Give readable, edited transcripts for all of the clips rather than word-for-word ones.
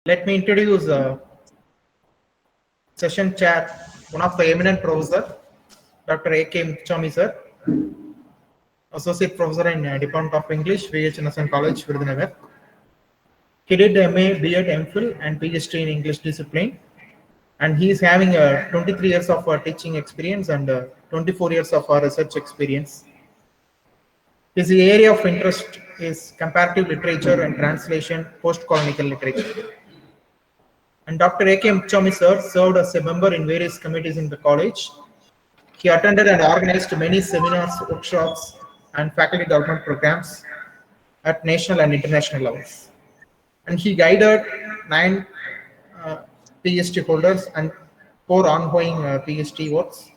Let me introduce session chair, one of the eminent professor, Dr. A.K. Muthuswamy sir, Associate Professor in Department of English, VH Nasan College, Virudhunagar. He did MA, B.Ed, MPhil and PhD in English discipline. And he is having 23 years of teaching experience and 24 years of research experience. His area of interest is comparative literature and translation, post-colonial literature. And Dr. A.K. Muthuswamy sir served as a member in various committees in the college. He attended and organized many seminars, workshops, and faculty development programs at national and international levels. And he guided 9 PhD holders and 4 ongoing PhD works.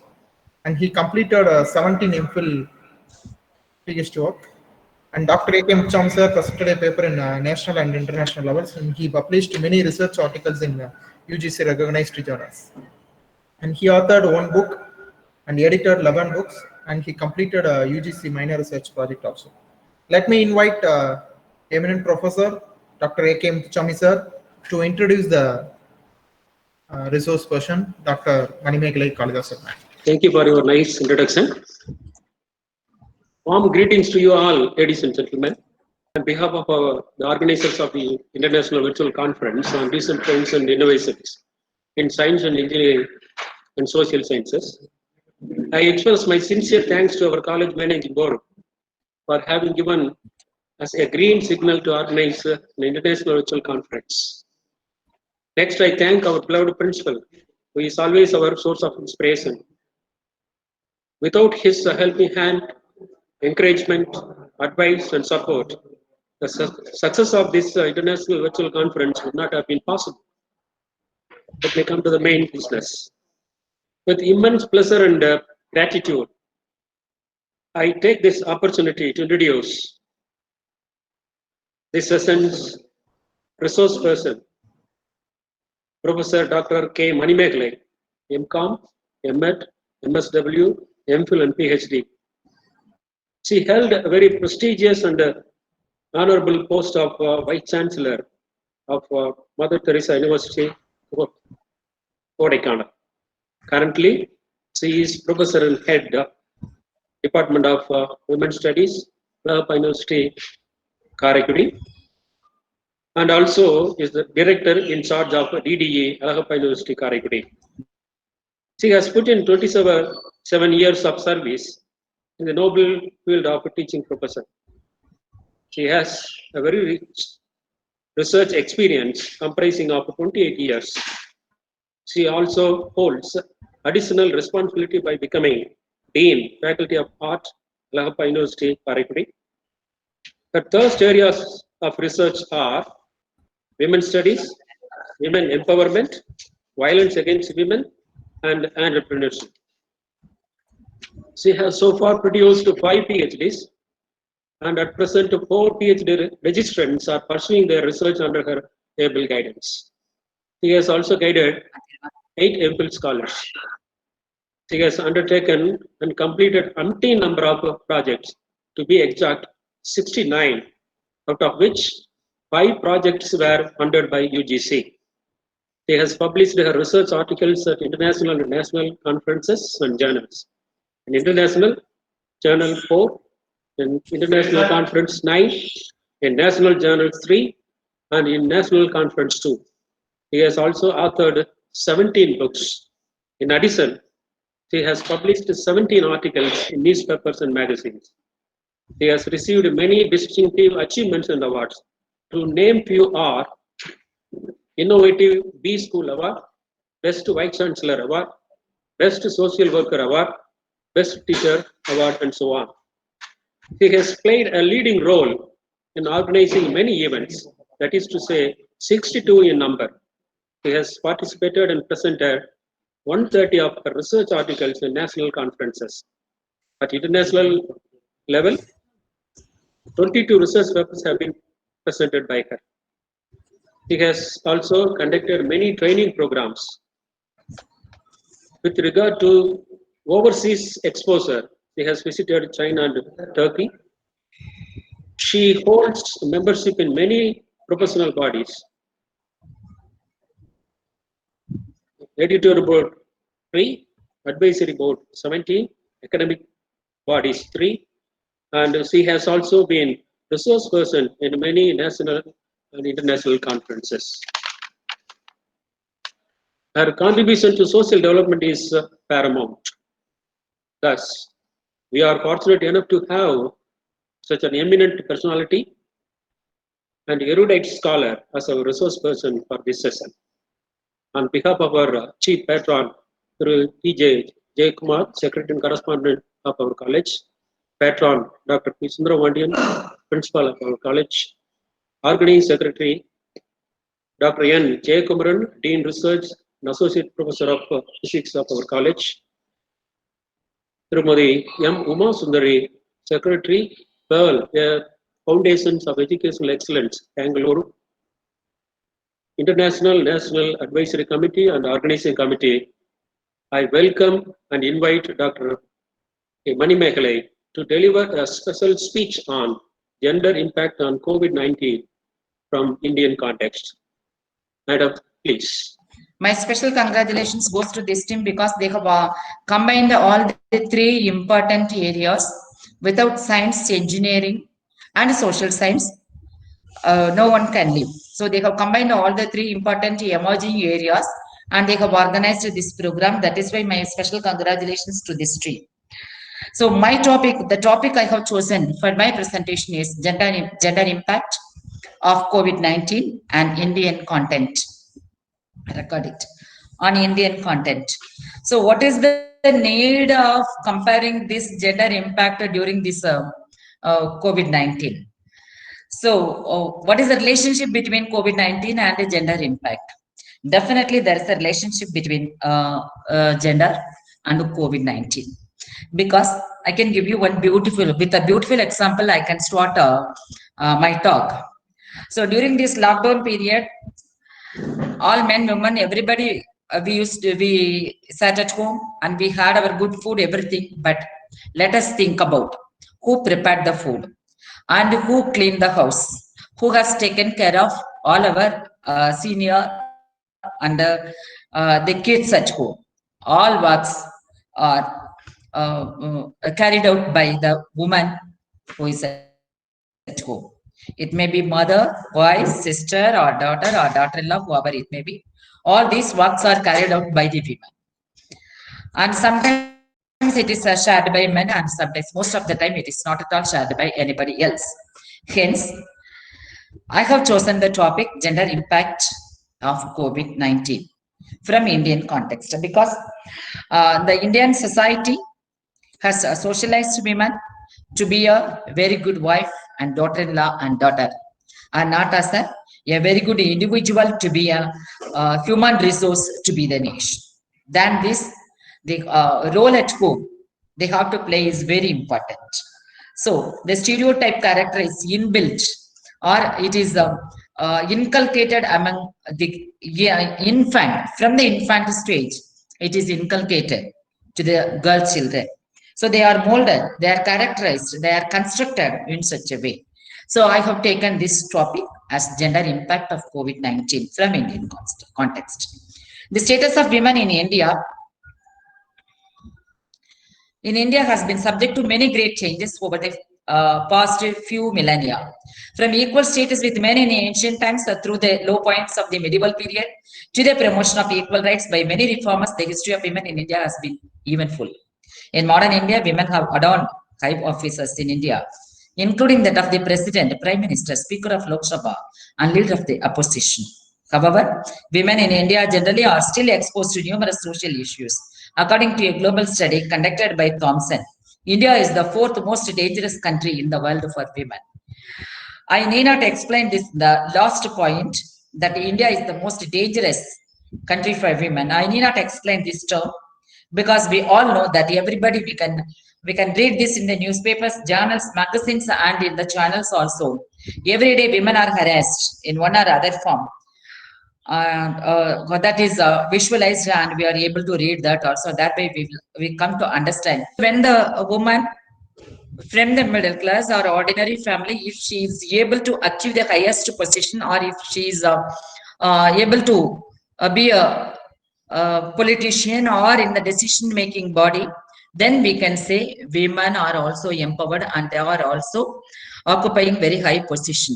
And he completed 17 MPhil PhD work. And Dr. A.K. Muthuswamy sir presented a paper in national and international levels, and he published many research articles in UGC recognized journals. And he authored 1 book and edited 11 books, and he completed a UGC minor research project also. Let me invite eminent professor Dr. A.K. Muthuswamy sir to introduce the resource person, Dr. Manimekalai Kalidasan. Thank you for your nice introduction. Warm greetings to you all, ladies and gentlemen. On behalf of the organizers of the International Virtual Conference on Recent Trends and Innovations in Science and Engineering and Social Sciences, I express my sincere thanks to our college managing board for having given us a green signal to organize an International Virtual Conference. Next, I thank our beloved principal, who is always our source of inspiration. Without his helping hand, encouragement, advice, and support, the success of this International Virtual Conference would not have been possible. Let me come to the main business. With immense pleasure and gratitude, I take this opportunity to introduce this session's resource person, Professor Dr. K. Manimekalai, MCom, MEd, MSW, MPhil, and PhD. She held a very prestigious and honorable post of Vice Chancellor of Mother Teresa University, Kodaikanal. Currently, she is Professor and Head Department of Women's Studies, Alagappa University, Karaikudi, and also is the Director in charge of DDE, Alagappa University, Karaikudi. She has put in 27 years of service in the noble field of teaching professor. She has a very rich research experience comprising of 28 years. She also holds additional responsibility by becoming Dean, Faculty of Art, Alagappa University, Karaikudi. Her third areas of research are women's studies, women empowerment, violence against women, and entrepreneurship. She has so far produced 5 PhDs, and at present 4 PhD registrants are pursuing their research under her able guidance. She has also guided 8 MPhil scholars. She has undertaken and completed umpteen number of projects, to be exact 69, out of which 5 projects were funded by UGC. She has published her research articles at international and national conferences and journals. In International Journal 4, in International Conference 9, in National Journal 3, and in National Conference 2. He has also authored 17 books. In addition, he has published 17 articles in newspapers and magazines. He has received many distinctive achievements and awards. To name few are Innovative B School Award, Best Vice Chancellor Award, Best Social Worker Award, Best Teacher Award, and so on. He has played a leading role in organizing many events, that is to say 62 in number. He has participated and presented 130 of her research articles in national conferences. At international level, 22 research papers have been presented by her. He has also conducted many training programs. With regard to overseas exposure, she has visited China and Turkey. She holds membership in many professional bodies. editorial board 3, advisory board 17, academic bodies 3, and she has also been resource person in many national and international conferences. Her contribution to social development is paramount. Thus, we are fortunate enough to have such an eminent personality and erudite scholar as our resource person for this session. On behalf of our chief patron, Through T.J. Jayakumar, Secretary and Correspondent of our college, patron Dr. P. Sundravandian, Principal of our college, Organizing Secretary Dr. N. Jayakumaran, Dean Research and Associate Professor of Physics of our college, Srimati M. Uma Sundari, Secretary, Pearl, Foundations of Educational Excellence, Bangalore, International National Advisory Committee and Organizing Committee. I welcome and invite Dr. Mani Mehalai to deliver a special speech on gender impact on COVID-19 from Indian context. Madam, please. My special congratulations goes to this team because they have combined all the three important areas. Without science, engineering, and social science, no one can live. So they have combined all the three important emerging areas and they have organized this program. That is why my special congratulations to this team. So my topic, the topic I have chosen for my presentation is gender impact of COVID-19 and Indian content. Record it on Indian content. So what is the need of comparing this gender impact during this COVID-19? So what is the relationship between COVID-19 and the gender impact? Definitely there is a relationship between gender and COVID-19. Because I can give you with a beautiful example, I can start my talk. So during this lockdown period, all men, women, everybody, we sat at home and we had our good food, everything. But let us think about who prepared the food and who cleaned the house, who has taken care of all our senior and the kids at home. All works are carried out by the woman who is at home. It may be mother, wife, sister, or daughter-in-law, whoever it may be. All these works are carried out by the women. And sometimes it is shared by men, and sometimes, most of the time, it is not at all shared by anybody else. Hence, I have chosen the topic gender impact of COVID-19 from Indian context because the Indian society has socialized women to be a very good wife and daughter-in-law and daughter, and not as a very good individual to be a human resource to be the nation. Then this, the role at home they have to play is very important. So the stereotype character is inbuilt or it is inculcated among the infant, from the infant stage, it is inculcated to the girl children. So they are molded, they are characterized, they are constructed in such a way. So I have taken this topic as gender impact of COVID-19 from Indian context. The status of women in India has been subject to many great changes over the past few millennia. From equal status with men in ancient times through the low points of the medieval period to the promotion of equal rights by many reformers, the history of women in India has been eventful. In modern India, women have adorned high offices in India, including that of the President, Prime Minister, Speaker of Lok Sabha, and Leader of the Opposition. However, women in India generally are still exposed to numerous social issues. According to a global study conducted by Thomson, India is the fourth most dangerous country in the world for women. I need not explain this, the last point, that India is the most dangerous country for women. I need not explain this term because we all know that everybody, we can read this in the newspapers, journals, magazines, and in the channels also. Every day women are harassed in one or other form. That is visualized and we are able to read that also. That way we come to understand. When the woman from the middle class or ordinary family, if she is able to achieve the highest position or if she is able to be a politician or in the decision making body, then we can say women are also empowered and they are also occupying very high position.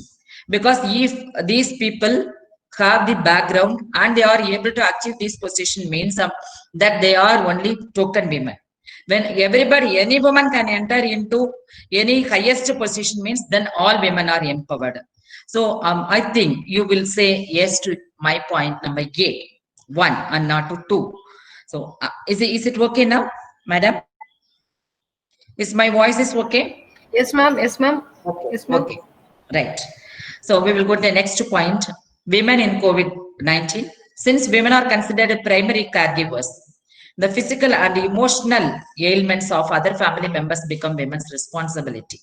Because if these people have the background and they are able to achieve this position means that they are only token women. When everybody, any woman can enter into any highest position means then all women are empowered. So I think you will say yes to my point number A, 1 and not to 2. So is it okay now, madam? Is my voice is okay? Yes, ma'am. Yes, ma'am. Okay. Yes, ma'am. Okay. Right. So we will go to the next point. Women in COVID-19. Since women are considered primary caregivers, the physical and emotional ailments of other family members become women's responsibility.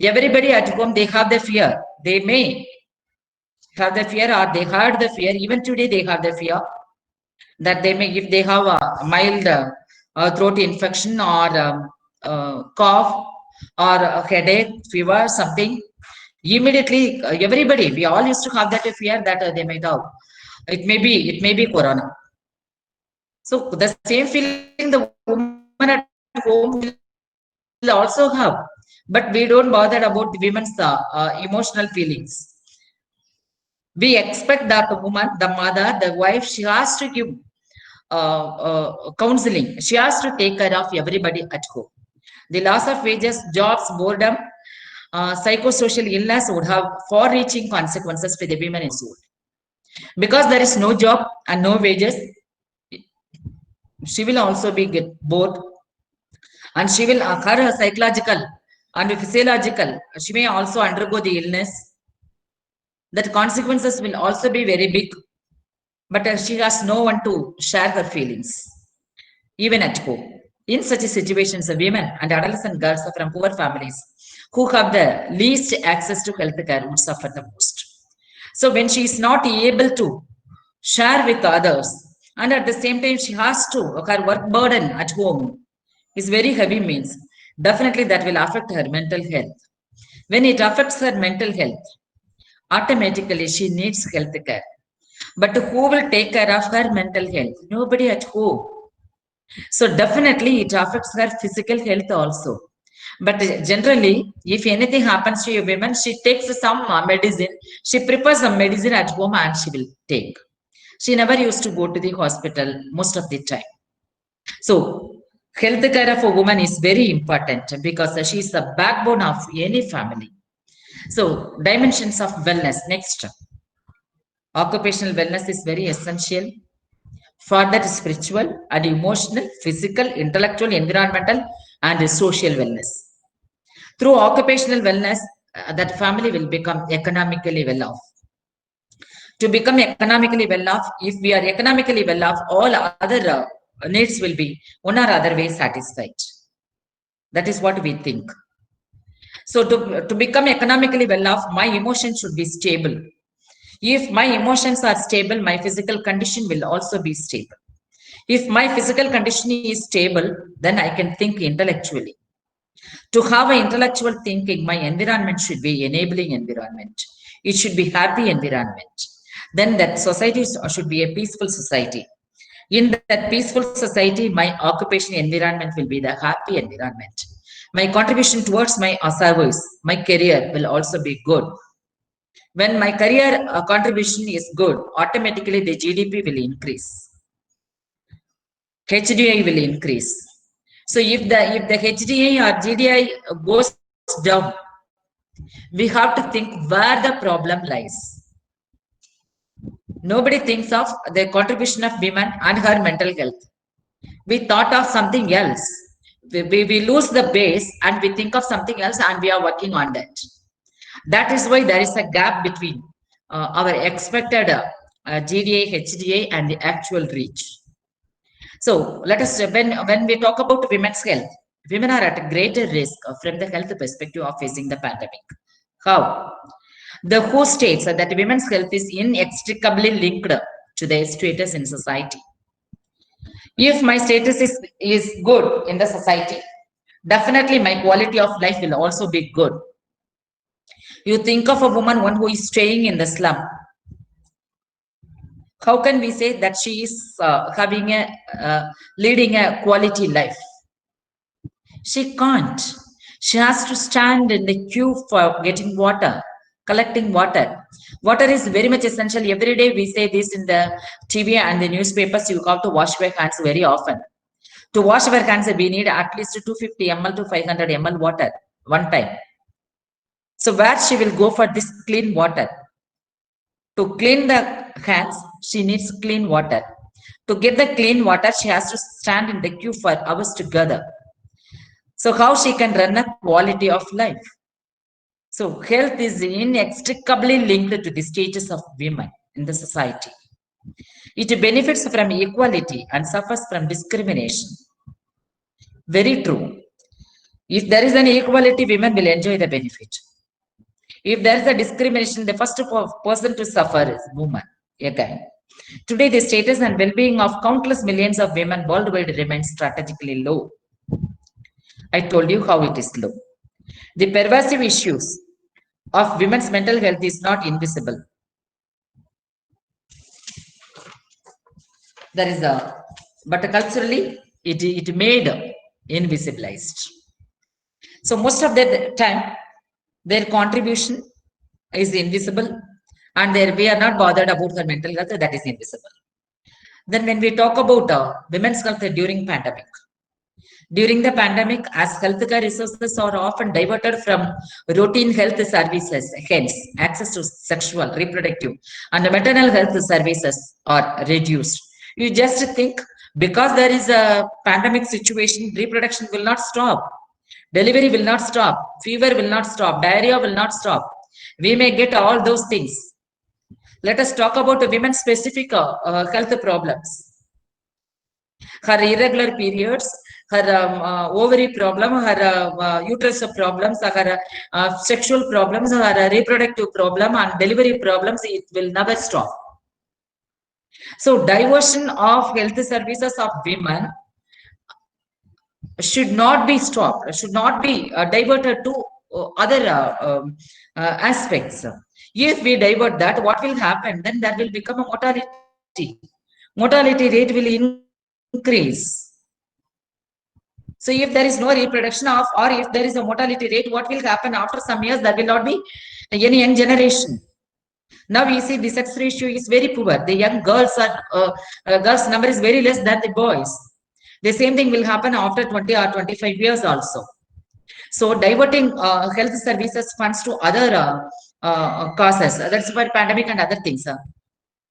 Everybody at home, they have the fear. They may have the fear or they had the fear. Even today, they have the fear that they may, if they have a mild throat infection or cough or a headache, fever, something, immediately everybody, we all used to have that fear that they might have. It may be corona. So the same feeling the woman at home will also have, but we don't bother about the women's emotional feelings. We expect that the woman, the mother, the wife, she has to give counseling. She has to take care of everybody at home. The loss of wages, jobs, boredom, psychosocial illness would have far-reaching consequences for the women in school. Because there is no job and no wages, she will also be get bored, and she will her psychological and physiological. She may also undergo the illness. That consequences will also be very big, but she has no one to share her feelings, even at home. In such situations, women and adolescent girls from poor families who have the least access to health care would suffer the most. So when she is not able to share with others, and at the same time she has to, her work burden at home is very heavy means, definitely that will affect her mental health. When it affects her mental health, automatically she needs health care. But who will take care of her mental health? Nobody at home. So definitely it affects her physical health also. But generally, if anything happens to a woman, she takes some medicine. She prepares some medicine at home and she will take. She never used to go to the hospital most of the time. So health care of a woman is very important because she is the backbone of any family. So dimensions of wellness. Next, occupational wellness is very essential for that spiritual and emotional, physical, intellectual, environmental, and social wellness. Through occupational wellness, that family will become economically well off. To become economically well off, if we are economically well off, all other needs will be one or other way satisfied. That is what we think. So to become economically well off, my emotions should be stable. If my emotions are stable, my physical condition will also be stable. If my physical condition is stable, then I can think intellectually. To have an intellectual thinking, my environment should be enabling environment. It should be happy environment. Then that society should be a peaceful society. In that peaceful society, my occupational environment will be the happy environment. My contribution towards my service, my career will also be good. When my career contribution is good, automatically the GDP will increase. HDI will increase. So if the HDI or GDI goes down, we have to think where the problem lies. Nobody thinks of the contribution of women and her mental health. We thought of something else. We lose the base and we think of something else and we are working on that. That is why there is a gap between our expected GDA, HDA and the actual reach. So let us, when we talk about women's health, women are at a greater risk from the health perspective of facing the pandemic. How? The WHO states that women's health is inextricably linked to their status in society. If my status is good in the society, definitely my quality of life will also be good. You think of a woman, one who is staying in the slum. how can we say that she is leading a quality life? She can't. She has to stand in the queue for getting water, collecting water. Water is very much essential. Every day we say this in the TV and the newspapers, you have to wash your hands very often. To wash our hands, we need at least 250 ml to 500 ml water one time. So where she will go for this clean water? To clean the hands, she needs clean water. To get the clean water, she has to stand in the queue for hours together. So how she can run a quality of life? So health is inextricably linked to the status of women in the society. It benefits from equality and suffers from discrimination. Very true. If there is an equality, women will enjoy the benefit. If there is a discrimination, the first person to suffer is woman. Again, today the status and well-being of countless millions of women worldwide remains strategically low. I told you how it is low. The pervasive issues of women's mental health is not invisible. There is but culturally it made invisibilized. So most of the time, their contribution is invisible, and we are not bothered about her mental health, that is invisible. Then when we talk about women's health during pandemic, as healthcare resources are often diverted from routine health services, hence access to sexual, reproductive, and maternal health services are reduced. You just think because there is a pandemic situation, reproduction will not stop, delivery will not stop, fever will not stop, diarrhea will not stop. We may get all those things. Let us talk about the women specific health problems. Her irregular periods, her ovary problem, her uterus problems, her sexual problems, her reproductive problem, and delivery problems, it will never stop. So diversion of health services of women should not be stopped, should not be diverted to other aspects. If we divert that, what will happen? Then that will become a mortality. Mortality rate will increase. So if there is no reproduction of, or if there is a mortality rate, what will happen after some years? There will not be any young generation. Now we see the sex ratio is very poor. The young girls girls number is very less than the boys. The same thing will happen after 20 or 25 years also. So diverting health services funds to other causes. That's why pandemic and other things.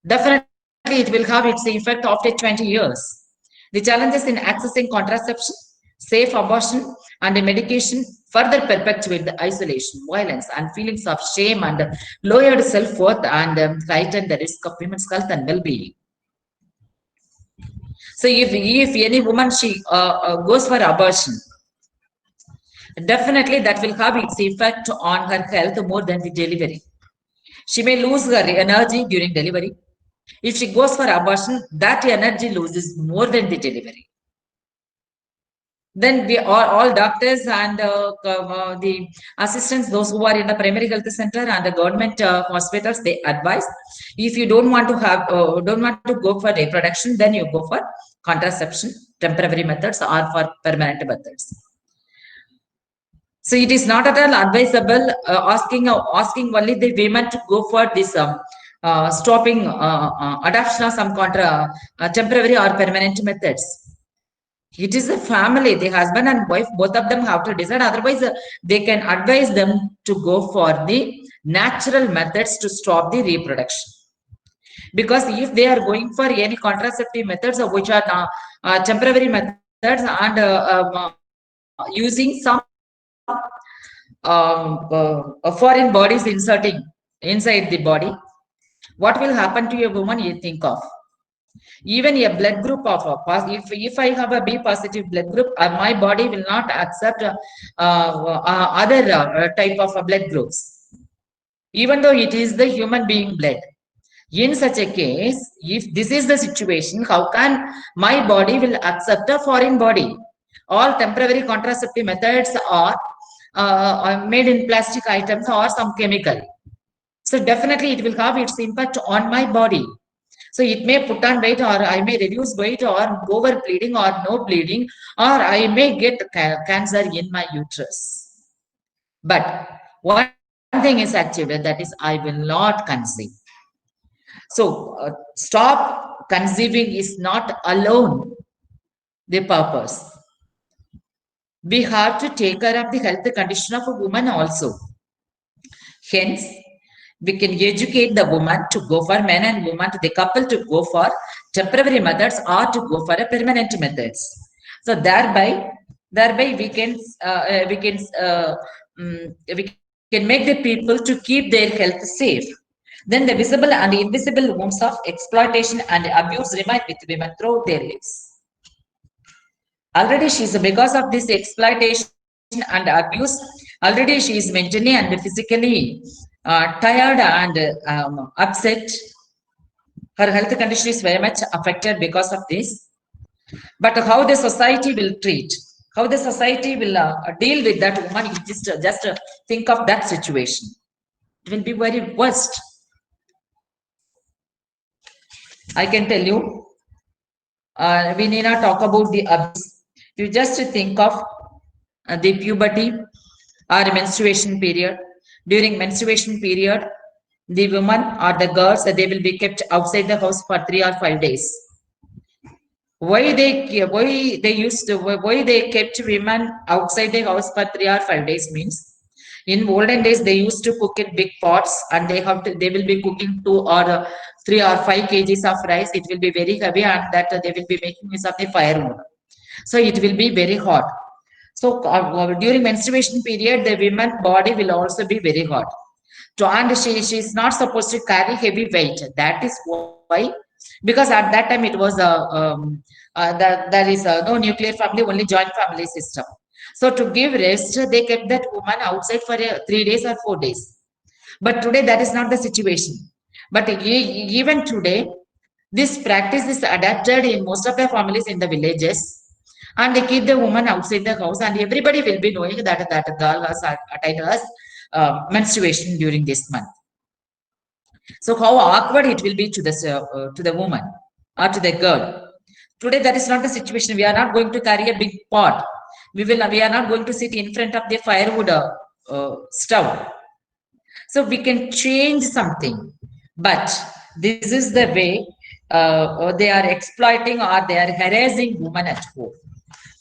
Definitely it will have its effect after 20 years. The challenges in accessing contraception, safe abortion, and medication further perpetuate the isolation, violence, and feelings of shame and lowered self-worth, and heighten the risk of women's health and well-being. So if any woman she goes for abortion, definitely that will have its effect on her health more than the delivery. She may lose her energy during delivery. If she goes for abortion, that energy loses more than the delivery. Then we all doctors and the assistants, those who are in the primary health center and the government hospitals, they advise if you don't want to have don't want to go for reproduction, then you go for contraception, temporary methods, or for permanent methods. So it is not at all advisable asking only the women to go for this stopping adoption of some temporary or permanent methods. It is a family, the husband and wife, both of them have to decide. Otherwise, they can advise them to go for the natural methods to stop the reproduction. Because if they are going for any contraceptive methods which are temporary methods and using some foreign bodies inserting inside the body, what will happen to a woman? You think of even a blood group of if I have a B positive blood group, my body will not accept other type of blood groups, even though it is the human being blood. In such a case, if this is the situation, how can my body will accept a foreign body? All temporary contraceptive methods are made in plastic items or some chemical. So definitely it will have its impact on my body. So it may put on weight, or I may reduce weight, or over bleeding, or no bleeding, or I may get cancer in my uterus. But one thing is achieved, that is, I will not conceive. So stop conceiving is not alone the purpose. We have to take care of the health condition of a woman also. Hence, we can educate the woman to go for men and woman, the couple to go for temporary methods or to go for a permanent methods. So thereby we can make the people to keep their health safe. Then the visible and invisible wounds of exploitation and abuse remain with women throughout their lives. Already because of this exploitation and abuse, already she is mentally and physically tired and upset. Her health condition is very much affected because of this. But how the society will treat, how the society will deal with that woman, you just think of that situation. It will be very worst. I can tell you, we need not talk about the abuse. You just think of the puberty or menstruation period. During menstruation period, the woman or the girls, they will be kept outside the house for 3 or 5 days. Why they kept women outside the house for 3 or 5 days means, in olden days they used to cook in big pots, and they will be cooking 2 or 3 or 5 kgs of rice. It will be very heavy, and that they will be making use of the firewood. So it will be very hot. So during menstruation period, the woman's body will also be very hot. And she is not supposed to carry heavy weight. That is why, because at that time it was there is no nuclear family, only joint family system. So to give rest, they kept that woman outside for 3 days or 4 days. But today that is not the situation. But even today, this practice is adapted in most of the families in the villages, and they keep the woman outside the house, and everybody will be knowing that girl has attained us menstruation during this month. So how awkward it will be to the woman or to the girl. Today that is not the situation. We are not going to carry a big pot. We are not going to sit in front of the firewood stove. So we can change something, but this is the way they are exploiting or they are harassing women at home.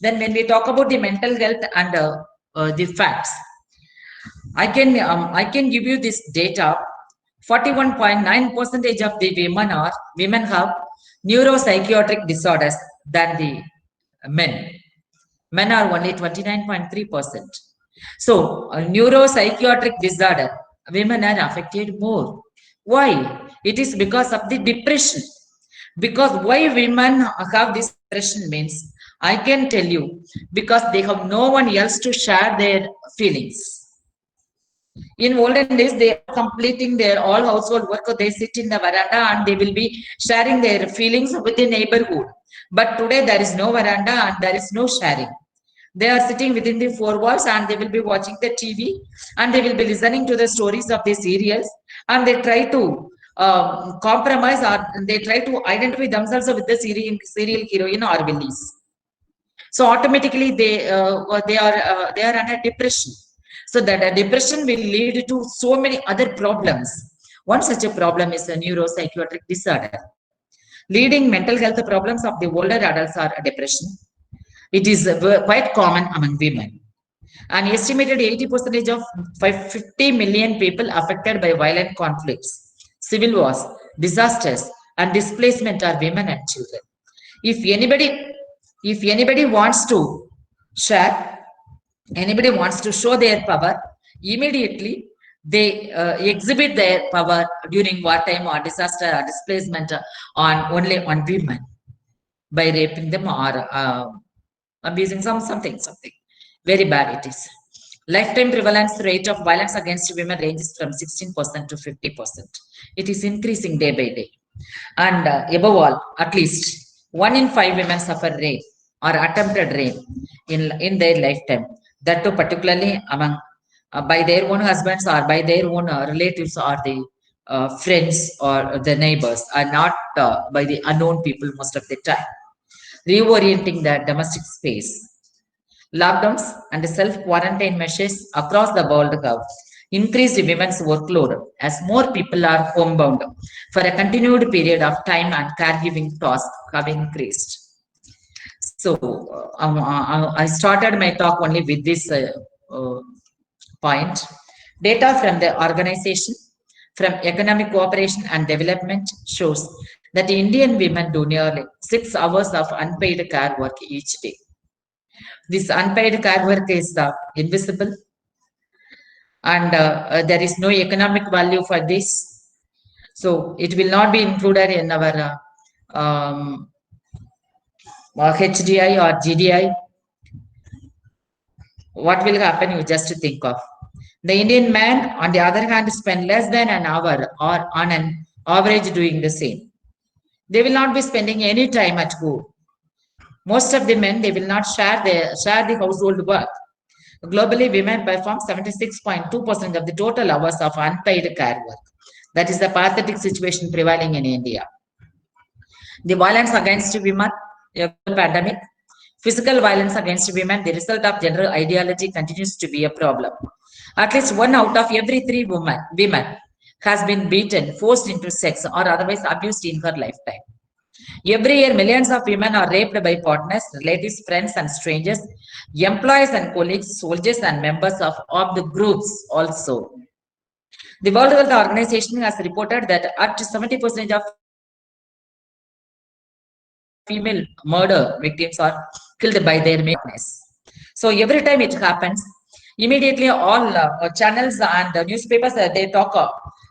Then when we talk about the mental health and the facts, I can give you this data. 41.9% of the women have neuropsychiatric disorders than the men. Men are only 29.3%. So neuropsychiatric disorder, women are affected more. Why? It is because of the depression. Because why women have this depression means, I can tell you, because they have no one else to share their feelings. In olden days, they are completing their all household work. They sit in the veranda and they will be sharing their feelings with the neighborhood. But today there is no veranda and there is no sharing. They are sitting within the 4 walls and they will be watching the TV and they will be listening to the stories of the serials, and they try to compromise, or they try to identify themselves with the serial heroine or villains. So automatically they are under depression. So that depression will lead to so many other problems. One such a problem is a neuropsychiatric disorder. Leading mental health problems of the older adults are depression. It is quite common among women. An estimated 80% of 50 million people affected by violent conflicts, civil wars, disasters, and displacement are women and children. If anybody wants to share, anybody wants to show their power, immediately they exhibit their power during wartime or disaster or displacement only on women by raping them or abusing something. Very bad it is. Lifetime prevalence rate of violence against women ranges from 16% to 50%. It is increasing day by day. And above all, at least 1 in 5 women suffer rape or attempted rape in their lifetime. That too particularly among by their own husbands or by their own relatives or the friends or the neighbors, and not by the unknown people most of the time. Reorienting the domestic space. Lockdowns and self-quarantine measures across the world have increased women's workload as more people are homebound for a continued period of time and caregiving tasks have increased. So I started my talk only with this uh, point. Data from the organization from Economic Cooperation and Development shows that Indian women do nearly 6 hours of unpaid care work each day. This unpaid care work is invisible, and there is no economic value for this. So it will not be included in our HDI or GDI. What will happen? You just think of. The Indian man, on the other hand, spend less than an hour or on an average doing the same. They will not be spending any time at home. Most of the men, they will not share the household work. Globally, women perform 76.2% of the total hours of unpaid care work. That is the pathetic situation prevailing in India. The violence against women, a pandemic, physical violence against women, the result of gender ideology, continues to be a problem. At least 1 out of every 3 women has been beaten, forced into sex, or otherwise abused in her lifetime. Every year, millions of women are raped by partners, relatives, friends, and strangers, employees and colleagues, soldiers, and members of the groups also. The World Health Organization has reported that up to 70% of female murder victims are killed by their partners. So every time it happens, immediately all channels and newspapers, they talk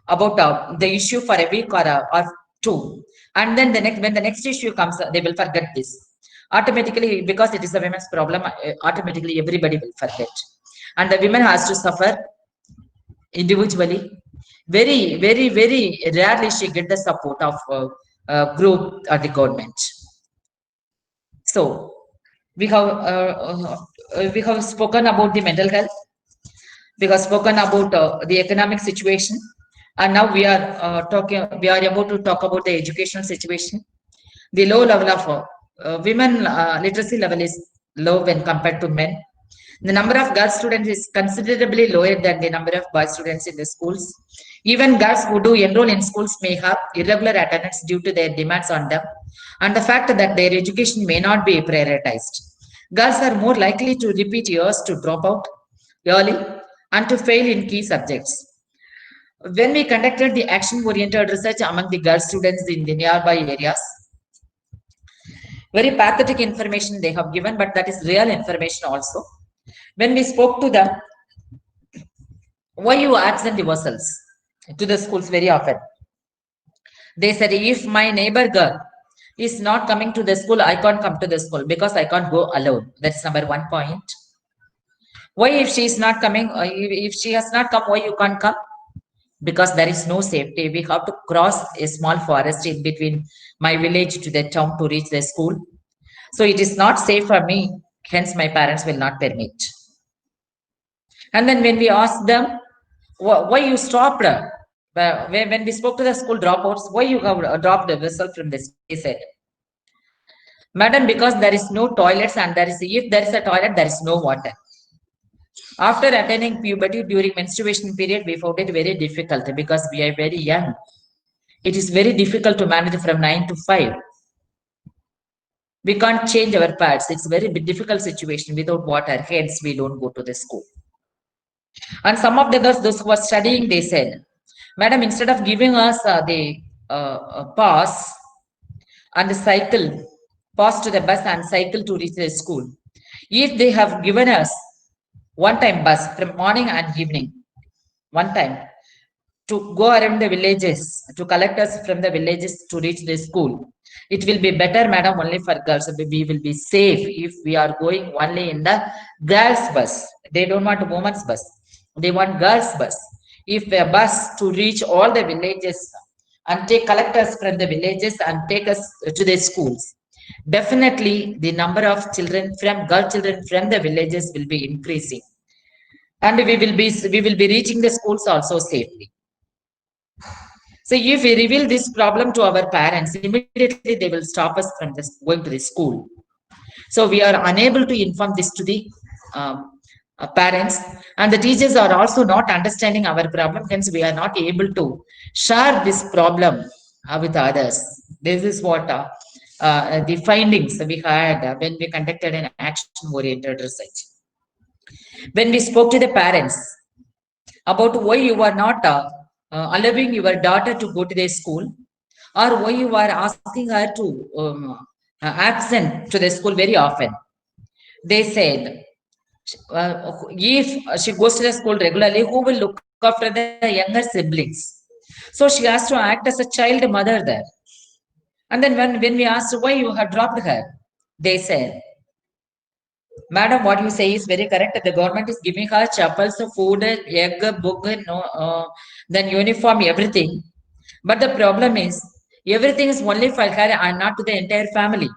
about the issue for a week or 2. And then when the next issue comes, they will forget this. Automatically, because it is a women's problem, automatically everybody will forget. And the women has to suffer individually. Very, very, very rarely she get the support of group or the government. So we have spoken about the mental health. We have spoken about the economic situation, and now we are about to talk about the educational situation. The low level of women literacy level is low when compared to men. The number of girl students is considerably lower than the number of boy students in the schools. Even girls who do enroll in schools may have irregular attendance due to their demands on them and the fact that their education may not be prioritized. Girls are more likely to repeat years, to drop out early, and to fail in key subjects. When we conducted the action-oriented research among the girl students in the nearby areas, very pathetic information they have given, but that is real information also. When we spoke to them, why you absent yourselves to the schools very often? They said, if my neighbor girl is not coming to the school, I can't come to the school because I can't go alone. That's number 1 point. Why if she is not coming, if she has not come, why you can't come? Because there is no safety. We have to cross a small forest in between my village to the town to reach the school. So it is not safe for me. Hence, my parents will not permit. And then when we asked them, why you stopped? When we spoke to the school dropouts, why you have dropped the vessel from this? They said, Madam, because there is no toilets and if there is a toilet, there is no water. After attaining puberty during menstruation period, we found it very difficult because we are very young. It is very difficult to manage from 9 to 5. We can't change our pads. It's a very difficult situation without water. Hence, we don't go to the school. And some of the girls, those who were studying, they said, Madam, instead of giving us the pass and the cycle, pass to the bus and cycle to reach the school, if they have given us one-time bus from morning and evening, one time, to go around the villages, to collect us from the villages to reach the school, it will be better, madam, only for girls. We will be safe if we are going only in the girls' bus. They don't want a woman's bus. They want girls' bus. If a bus to reach all the villages and collect us from the villages and take us to the schools, definitely the number of girl children from the villages will be increasing. And we will be reaching the schools also safely. So if we reveal this problem to our parents, immediately they will stop us from this, going to the school. So we are unable to inform this to the parents, and the teachers are also not understanding our problem. Hence, we are not able to share this problem with others. This is what the findings we had when we conducted an action-oriented research. When we spoke to the parents about why you are not allowing your daughter to go to the school, or why you are asking her to absent to the school very often, they said, if she goes to the school regularly, who will look after the younger siblings? So she has to act as a child mother there. And then when we asked why you have dropped her, they said, Madam, what you say is very correct. The government is giving her chappals, food, egg, book, no, then uniform, everything. But the problem is, everything is only for her and not to the entire family.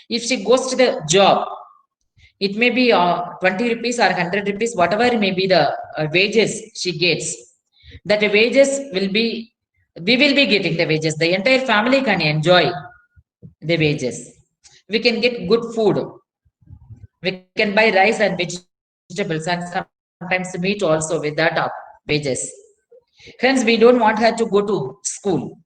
If she goes to the job, it may be 20 rupees or 100 rupees, whatever may be the wages she gets. That wages will be, we will be getting the wages. The entire family can enjoy the wages. We can get good food. We can buy rice and vegetables and sometimes meat also with that wages. Hence, we don't want her to go to school.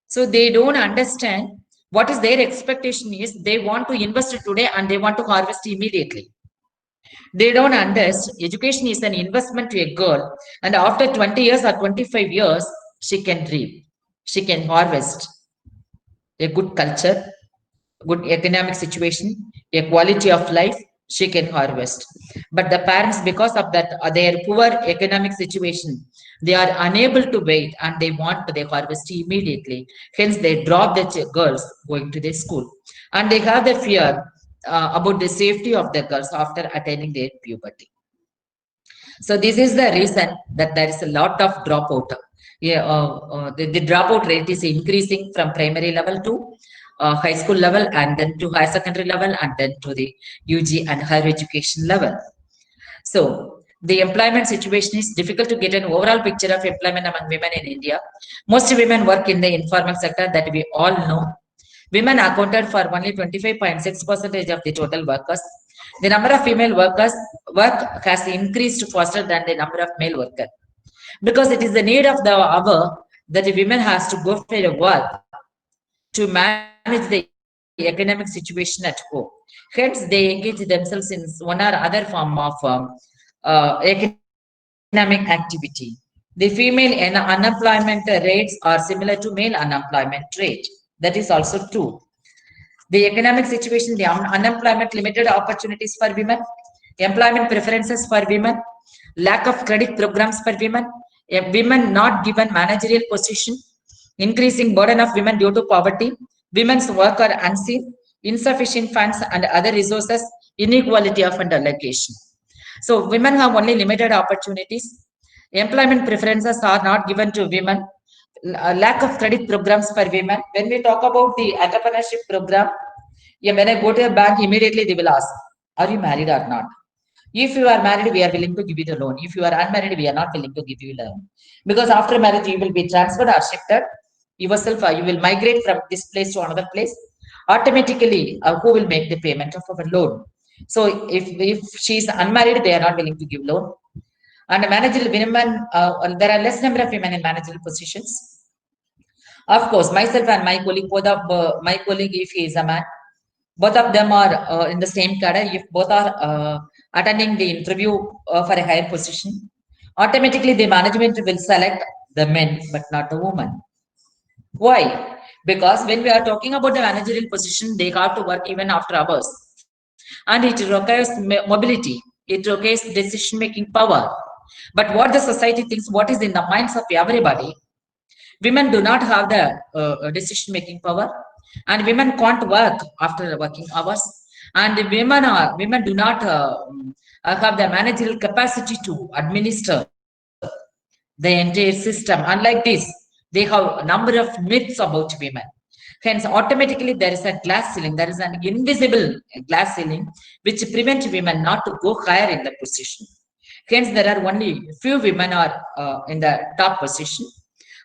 So they don't understand what is their expectation is. They want to invest today and they want to harvest immediately. They don't understand education is an investment to a girl, and after 20 years or 25 years, she can reap, she can harvest a good culture, good economic situation, a quality of life, she can harvest. But the parents, because of that, their poor economic situation, they are unable to wait and they want they harvest immediately. Hence, they drop the girls going to the school, and they have the fear about the safety of the girls after attaining their puberty. So this is the reason that there is a lot of dropout. Yeah, the dropout rate is increasing from primary level to high school level, and then to higher secondary level, and then to the UG and higher education level. So the employment situation is difficult to get an overall picture of employment among women in India. Most women work in the informal sector that we all know. Women accounted for only 25.6% of the total workers. The number of female workers work has increased faster than the number of male workers, because it is the need of the hour that the women has to go for a work to manage the economic situation at home. Hence, they engage themselves in one or other form of economic activity. The female unemployment rates are similar to male unemployment rate. That is also true. The economic situation, the unemployment, limited opportunities for women, employment preferences for women, lack of credit programs for women, women not given managerial position, increasing burden of women due to poverty, women's work are unseen, insufficient funds and other resources, inequality of allocation. So women have only limited opportunities. Employment preferences are not given to women. Lack of credit programs for women. When we talk about the entrepreneurship program, yeah, when I go to a bank, immediately they will ask, are you married or not? If you are married, we are willing to give you the loan. If you are unmarried, we are not willing to give you a loan. Because after marriage, you will be transferred or shifted yourself, you will migrate from this place to another place. Automatically, who will make the payment of our loan? So if she is unmarried, they are not willing to give loan. And managerial women, there are less number of women in managerial positions. Of course, myself and my colleague, both of my colleague, if he is a man, both of them are in the same cadre. If both are attending the interview for a higher position, automatically the management will select the men, but not the woman. Why? Because when we are talking about the managerial position, they have to work even after hours. And it requires mobility. It requires decision-making power. But what the society thinks, what is in the minds of everybody, women do not have the decision-making power, and women can't work after working hours. And women do not have the managerial capacity to administer the entire system. Unlike this, they have a number of myths about women. Hence, automatically there is a glass ceiling, there is an invisible glass ceiling which prevents women not to go higher in the position. Hence, there are only few women are in the top position.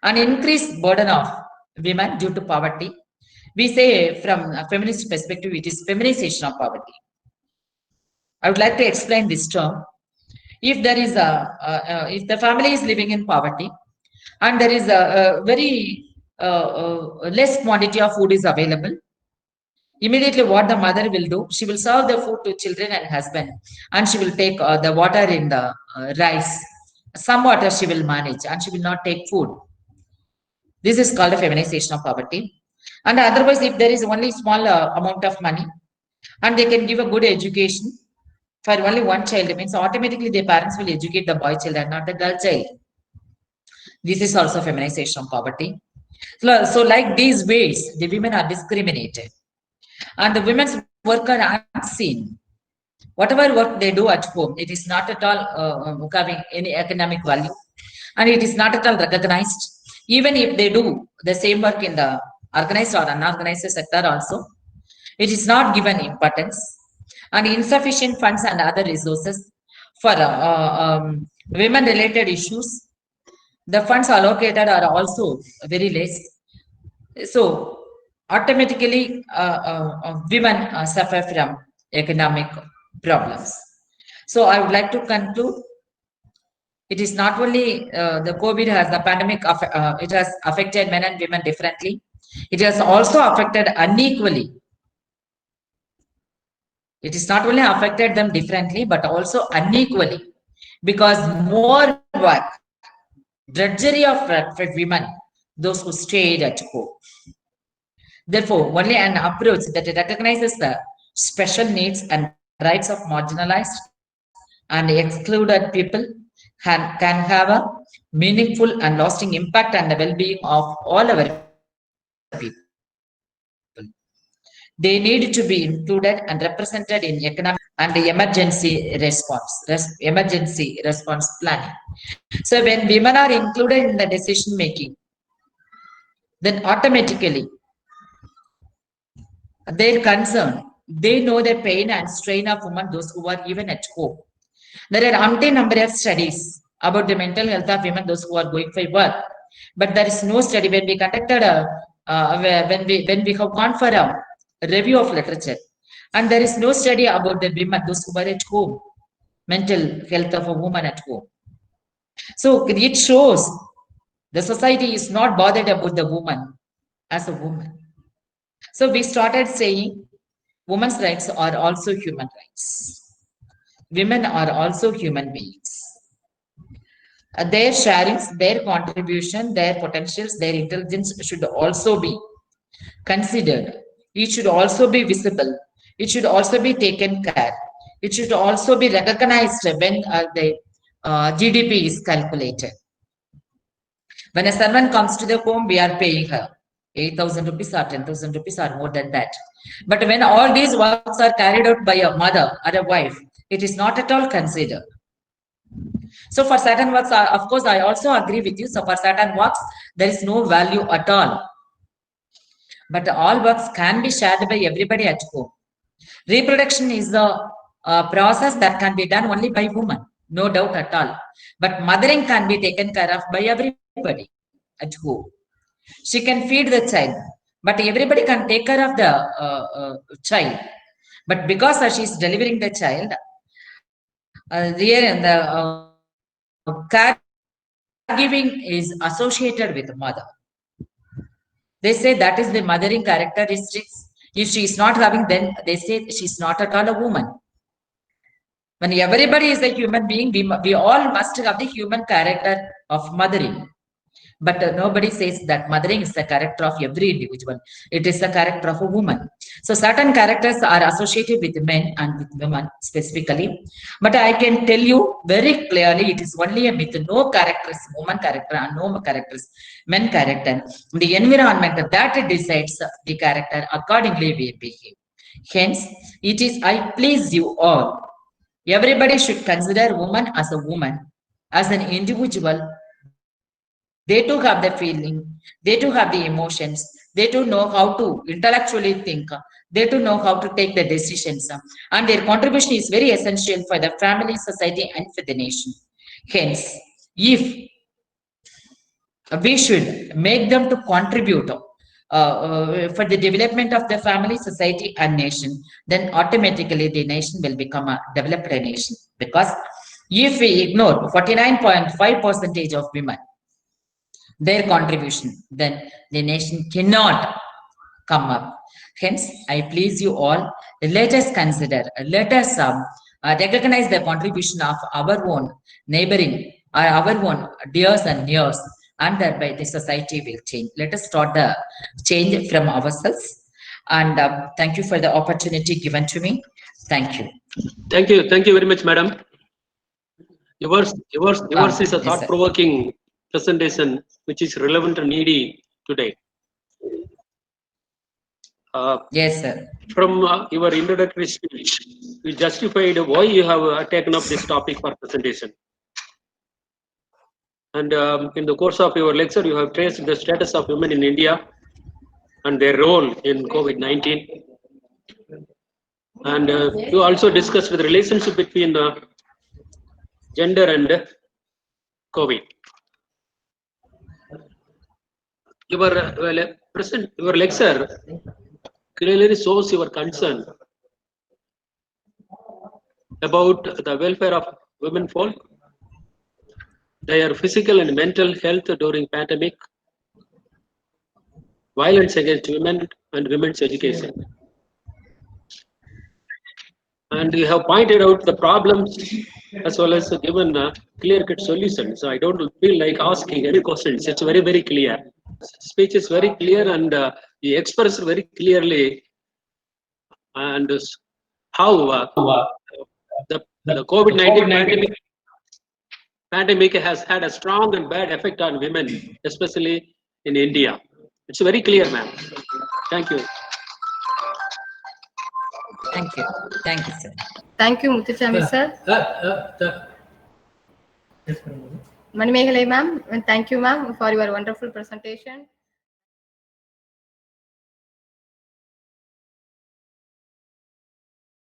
An increased burden of women due to poverty. We say from a feminist perspective, it is feminization of poverty. I would like to explain this term. If there is if the family is living in poverty and there is a very less quantity of food is available, immediately what the mother will do, she will serve the food to children and husband, and she will take the water in the rice. Some water she will manage and she will not take food. This is called a feminization of poverty. And otherwise, if there is only small amount of money and they can give a good education for only one child, it means automatically the parents will educate the boy child and not the girl child. This is also feminization of poverty. So like these ways, the women are discriminated. And the women's work are unseen. Whatever work they do at home, it is not at all having any economic value. And it is not at all recognized. Even if they do the same work in the organized or unorganized sector also, it is not given importance. And insufficient funds and other resources for women-related issues, the funds allocated are also very less. So automatically women suffer from economic problems. So I would like to conclude. It is not only the COVID has the pandemic, it has affected men and women differently. It has also affected unequally. It is not only affected them differently, but also unequally, because more work, drudgery of work for women, those who stayed at home. Therefore, only an approach that recognizes the special needs and rights of marginalized and excluded people can have a meaningful and lasting impact on the well-being of all our people. They need to be included and represented in economic and emergency response planning. So when women are included in the decision making, then automatically their concern, they know the pain and strain of women, those who are even at home. There are umpteen number of studies about the mental health of women, those who are going for work, but there is no study. When we conducted when we have gone for a review of literature, and there is no study about the women, those who are at home, mental health of a woman at home. So it shows the society is not bothered about the woman as a woman. So we started saying women's rights are also human rights. Women are also human beings. Their sharings, their contribution, their potentials, their intelligence should also be considered. It should also be visible. It should also be taken care. It should also be recognized when the GDP is calculated. When a servant comes to the home, we are paying her 8,000 rupees or 10,000 rupees or more than that. But when all these works are carried out by a mother or a wife, it is not at all considered. So for certain works, of course, I also agree with you. So for certain works, there is no value at all. But all works can be shared by everybody at home. Reproduction is the process that can be done only by women, no doubt at all. But mothering can be taken care of by everybody at home. She can feed the child, but everybody can take care of the child. But because she is delivering the child, the caregiving is associated with mother. They say that is the mothering characteristics. If she is not having, then they say she is not at all a woman. When everybody is a human being, we all must have the human character of mothering. But nobody says that mothering is the character of every individual. It is the character of a woman. So certain characters are associated with men and with women specifically. But I can tell you very clearly, it is only a myth. No characters, woman character, and no characters, men character. The environment that decides the character, accordingly we behave. Hence, it is I please you all. Everybody should consider woman as a woman, as an individual. They too have the feeling, they too have the emotions, they too know how to intellectually think, they too know how to take the decisions, and their contribution is very essential for the family, society, and for the nation. Hence, if we should make them to contribute for the development of the family, society, and nation. Then automatically the nation will become a developed nation. Because if we ignore 49.5% of women, their contribution, then the nation cannot come up. Hence, I please you all, let us consider, let us recognize the contribution of our own neighboring, our own dears and nears, and thereby the society will change. Let us start the change from ourselves. And thank you for the opportunity given to me. Thank you. Thank you very much, madam. Yours is a Yes, sir. thought-provoking presentation, which is relevant and needy today. Yes, sir. From your introductory speech, you justified why you have taken up this topic for presentation. And in the course of your lecture, you have traced the status of women in India and their role in COVID-19. And you also discussed the relationship between gender and COVID. Your lecture clearly shows your concern about the welfare of women folk, their physical and mental health during pandemic, violence against women and women's education. And you have pointed out the problems as well as given a clear-cut solution. So I don't feel like asking any questions. It's very, very clear. Speech is very clear, and you express very clearly and how the COVID-19 pandemic has had a strong and bad effect on women, especially in India. It's very clear, ma'am. Thank you. Thank you. Thank you, sir. Thank you, Muthuswamy sir. Manimegalai ma'am, and thank you ma'am for your wonderful presentation.